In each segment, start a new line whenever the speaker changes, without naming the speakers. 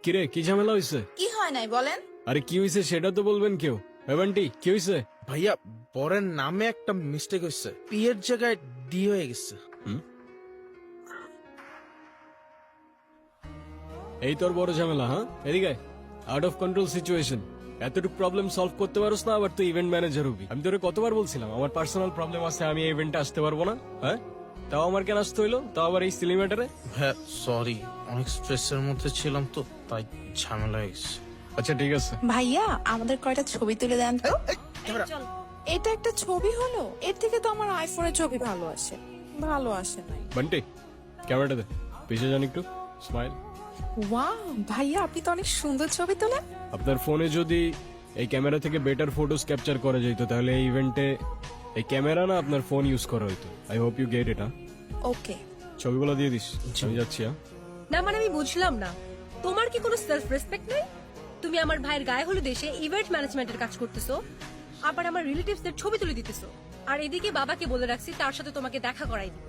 কিরে কি ঝামেলা হইছে?
কি হয় নাই বলেন?
আরে কি হইছে সেটা তো বলবেন কেউ। এভান্টি কি হইছে?
ভাইয়া বরের নামে একটা মিস্টেক হয়েছে, পি এর জায়গায় ডি হয়ে গেছে।
এই তোর বড় ঝামেলা? হ্যাঁ এদিকে আউট অফ কন্ট্রোল সিচুয়েশন। এতটুকু প্রবলেম সলভ করতে পারোস না, আবার তুই ইভেন্ট ম্যানেজার হবি। আমি তোরে কতবার বলছিলাম আমার পার্সোনাল প্রবলেম আছে, আমি এই ইভেন্টে আসতে পারবো না। হ্যাঁ তাও আমার কেন আসতে হইলো, তাও আবার এই সিলি ম্যাটারে?
হ্যাঁ সরি, অনেক স্ট্রেসের মধ্যে ছিলাম তো, তাই ঝামেলা হয়ে গেছে।
আচ্ছা ঠিক আছে।
ভাইয়া আমাদের কয়টা ছবি তুলে দেন তো। এটা একটা ছবি হলো, এর থেকে তো আমার আইফোনের ছবি ভালো আসে। ভালো আসে নাই।
বান্টি ক্যামেরাটা দে, পিছিয়ে যান একটু, স্মাইল।
ওয়াও ভাইয়া আপনি তো অনেক সুন্দর ছবি তোলেন।
আপনার ফোনে যদি এই ক্যামেরা থেকে বেটার ফটোস ক্যাপচার করা যেত তাহলে এই ইভেন্টে এই ক্যামেরা না আপনার ফোন ইউজ করা হইতো। I hope you get it.
Okay
ছবিগুলো দিয়ে দিস, আমি যাচ্ছি।
না মানে আমি বুঝলাম না, তোমার কি কোনো সেলফ রেসপেক্ট নেই? তুমি আমার ভাইয়ের গায়ে হলুদ এসে ইভেন্ট ম্যানেজমেন্টের কাজ করতেছো, আবার আমার রিলেটিভসদের ছবি তুলে দিতেছো, আর এদিকে বাবাকে বলে রাখছি তার সাথে তোমাকে দেখা করাইনি।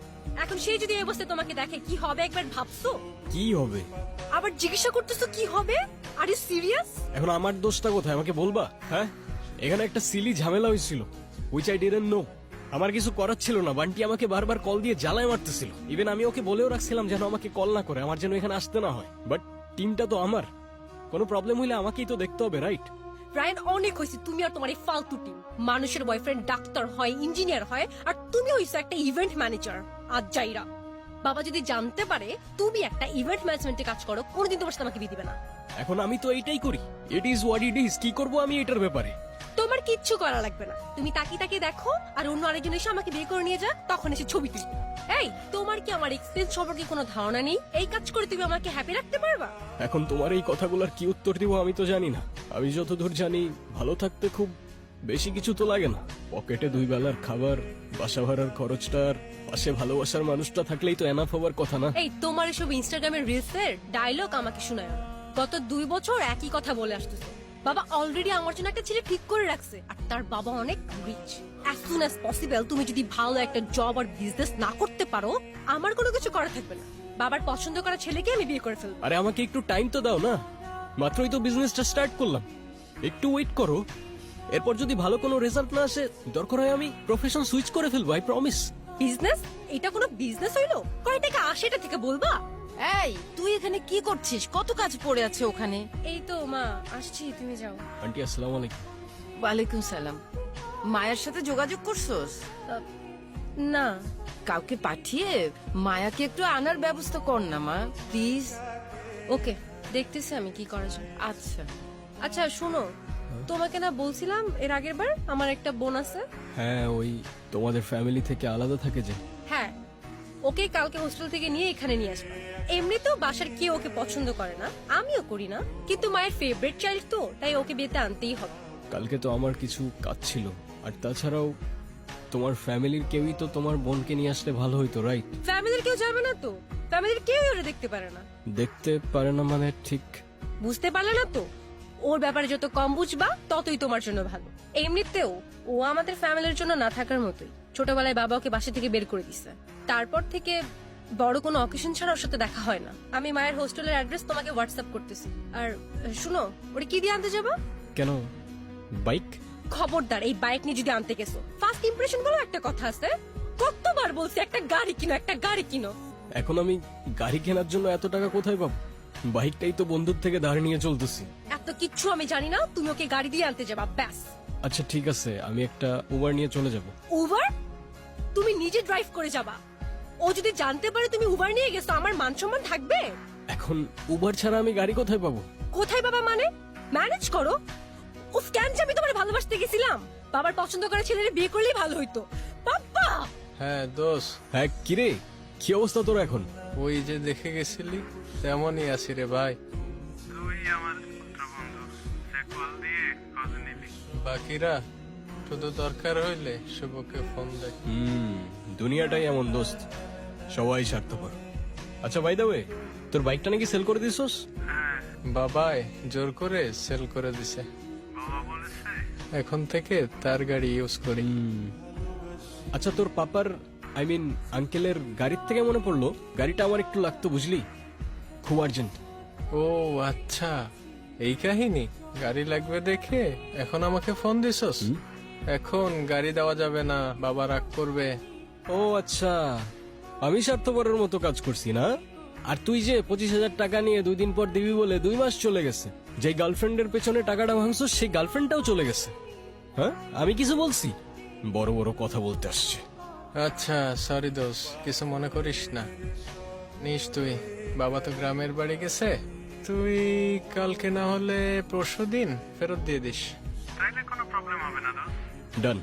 এখন সেই যদি এই অবস্থায় তোমাকে দেখে কি হবে একবার ভাবছো?
কি হবে?
আবার জিজ্ঞাসা করতেছো কি হবে? Are you serious?
এখন আমার দোষটা কোথায় আমাকে বলবা? হ্যাঁ এখানে একটা সিলি ঝামেলা হয়েছিল, উইচ আই ডিডন্ট নো। আমার কিছু করার ছিল না, বান্টি আমাকে বারবার কল দিয়ে জ্বালায় মারতেছিল। ইভেন আমি ওকে বলেও রাখছিলাম যেন আমাকে কল না করে, আমার যেন এখানে আসতে না হয়। বাট টিমটা তো আমার, কোনো প্রবলেম হইলে আমাকেই তো দেখতে হবে, রাইট?
রায়ন অনেক হয়েছে তুমি আর তোমার এই ফালতু টিম। মানুষের বয়ফ্রেন্ড ডাক্তার হয়, ইঞ্জিনিয়ার হয়, আর তুমি হইছো একটা ইভেন্ট ম্যানেজার। আজ যাইরা বাবা যদি জানতে পারে তুমি একটা ইভেন্ট ম্যানেজমেন্টে কাজ করো, কোনোদিন তোমার সাথে আমাকে বিয়ে দিবে না।
এখন আমি তো এইটাই করি, it is what it is. কি করবো আমি এটার ব্যাপারে?
তোমার কিচ্ছু করা লাগবে না, তুমি তাকিয়ে তাকিয়ে দেখো আর অন্য আরেকজন এসে আমাকে বিয়ে করে নিয়ে যা, তখন এসে ছবি তুলবে। এই তোমার কি আমার এক্সপেরিয়েন্স সম্পর্কে কোনো ধারণা নেই? এই কাজ করে তুমি আমাকে হ্যাপি রাখতে পারবা?
এখন তোমার এই কথাগুলোর কি উত্তর দিব আমি তো জানি না। আমি যতদূর জানি ভালো থাকতে খুব বেশি কিছু তো লাগে না। পকেটে 2 বেলার খাবার, বাসা ভাড়ার খরচটা, আর পাশে ভালোবাসার মানুষটা থাকলেই তো এনাফ হবার কথা না?
এই তোমার এসব ইনস্টাগ্রামের রিলসের ডায়লগ আমাকে শোনায় না। গত 2 বছর একই কথা বলে আসতেছে। বাবা অলরেডি আমার জন্য একটা ছেলে ঠিক করে রাখছে, আর তার বাবা অনেক rich. As soon as possible তুমি যদি ভালো একটা জব আর বিজনেস না করতে পারো, আমার কোনো কিছু করা থাকবে না। বাবার পছন্দ করা ছেলেকে আমি বিয়ে করে ফেলবো।
আরে আমাকে একটু টাইম তো দাও না, মাত্রই তো বিজনেসটা স্টার্ট করলাম, একটু ওয়েট করো। এরপর যদি ভালো কোনো রেজাল্ট না আসে, দরকার হয় আমি প্রফেশন সুইচ করে ফেলবো, আই প্রমিস।
বিজনেস? এটা কোনো বিজনেস হইলো? কয় টাকা আসে এটা থেকে বলবা?
এই তুই এখানে কি করছিস? কত কাজ পড়ে আছে ওখানে।
এই তো মা আসছি, তুমি যাও।
আন্টি আসসালামু আলাইকুম।
ওয়ালাইকুম সালাম। মায়ের সাথে যোগাযোগ করছস?
না।
কাউকে পাঠিয়ে মায়াকে একটু আনার ব্যবস্থা কর না মা, প্লিজ।
ওকে দেখতেছি আমি কি করা যায়।
আচ্ছা
আচ্ছা শুনো, তোমাকে না বলছিলাম এর আগের বার আমার একটা বোন আছে?
হ্যাঁ ওই তোমাদের ফ্যামিলি থেকে আলাদা থাকে যে।
হ্যাঁ, ওকে কালকে হোস্টেল থেকে নিয়ে এখানে নিয়ে আসবে। এমনিতেও বাসার কেউ ওকে পছন্দ করে না, আমিও করি না, কিন্তু মায়ের ফেভারিট চাইল্ড তো, তাই ওকে বিয়েতে আনতেই হবে।
কালকে তো আমার কিছু কাজ ছিল, আর তাছাড়াও তোমার ফ্যামিলির কেউই তো তোমার বোনকে নিয়ে আসলে ভালো হইতো, রাইট?
ফ্যামিলির কেউ যাবে না তো? ফ্যামিলির কেউই ওরা দেখতে পারে না।
দেখতে পারে না মানে? ঠিক
বুঝতে পারলে না তো? ওর ব্যাপারে যত কম বুঝবা ততই তোমার জন্য ভালো। এমনিতেও ও আমাদের ফ্যামিলির জন্য না থাকার মতোই। ছোটবেলায় বাবা ওকে বাসা থেকে বের করে দিছে, তারপর থেকে বড় কোনো অকেশন ছাড়া ওর সাথে দেখা হয় না। আমি মায়ের হোস্টেলের অ্যাড্রেস তোমাকে হোয়াটসঅ্যাপ করতেছি। আর শুনো, ওরে কি দিয়ে আনতে যাবা?
কেন? বাইক?
খবরদার এই বাইক নিয়ে যদি আনতে গেছো, ফার্স্ট ইমপ্রেশন বলো একটা কথা আছে। কতবার বলছি একটা গাড়ি কিনো, একটা গাড়ি কিনো।
এখন আমি গাড়ি কেনার জন্য এত টাকা কোথায় পাবো? বাইকটাই তো বন্ধুর থেকে ধার নিয়ে চলতেছি।
এত কিচ্ছু আমি জানি না, তুমি ওকে গাড়ি দিয়ে আনতে যাবা ব্যাস।
আচ্ছা ঠিক আছে, আমি একটা উবার নিয়ে চলে যাব।
উবার? তুমি নিজে ড্রাইভ করে যাবা? ও যদি জানতে পারে তুমি উবার নিয়ে গেছো, আমার মান সম্মান থাকবে?
এখন উবার ছাড়া আমি গাড়ি কোথায় পাবো?
কোথায় বাবা মানে? ম্যানেজ করো। উফ, কেন যে আমি তোমার ভালোবাসতে গেছিলাম? বাবার পছন্দ করা ছেলের বিয়ে করলেই ভালো হইতো। বাবা
হ্যাঁ দোষ,
হ্যাঁ কিরে, কি অবস্থা তোর এখন?
ওই যে দেখে গেছিলি তেমনই আছি রে ভাই।
তুই আমার পুত্র বন্ধু, সে কল দিয়ে খোঁজ নিবি।
বাকিরা শুধু দরকার হইলে শুভকে ফোন দেয়।
দুনিয়াটাই এমন দোস্ত, সবাই স্বার্থপর। আচ্ছা বাই দ্য ওয়ে, তোর বাইকটা নাকি সেল করে দিছস?
হ্যাঁ,
বাবাই জোর করে সেল করে দিছে।
বাবা বলেছে
এখন থেকে তার গাড়ি ইউজ করি।
আচ্ছা তোর পাপার আই মিন আঙ্কেলের গাড়ির থেকে মনে পড়লো, গাড়িটা আমার একটু লাগতো বুঝলি, খুব আর্জেন্ট।
ও আচ্ছা, এই কাহিনী। গাড়ি লাগবে দেখে এখন আমাকে ফোন দিছস? এখন গাড়ি দেওয়া যাবে না, বাবা রাগ করবে।
ও আচ্ছা, আমি স্বার্থপরের মতো কাজ করছি না? আর তুই যে 25,000 টাকা নিয়ে 2 দিন পর দিবি বলে 2 মাস চলে গেছে, যে গার্লফ্রেন্ডের পেছনে টাকাটা ভাঙছস সেই গার্লফ্রেন্ডটাও চলে গেছে। হ্যাঁ, আমি কিছু বলছি? বড় বড় কথা বলতে আসছে।
আচ্ছা সরি দোষ, কিছু মনে করিস না। নিস তুই, বাবা তো গ্রামের বাড়ি গেছে, তুই কালকে না হলে পরশু দিন ফেরত দিয়ে দিস।
তাইলে কোনো প্রবলেম হবে না দোস্ত।
ডান।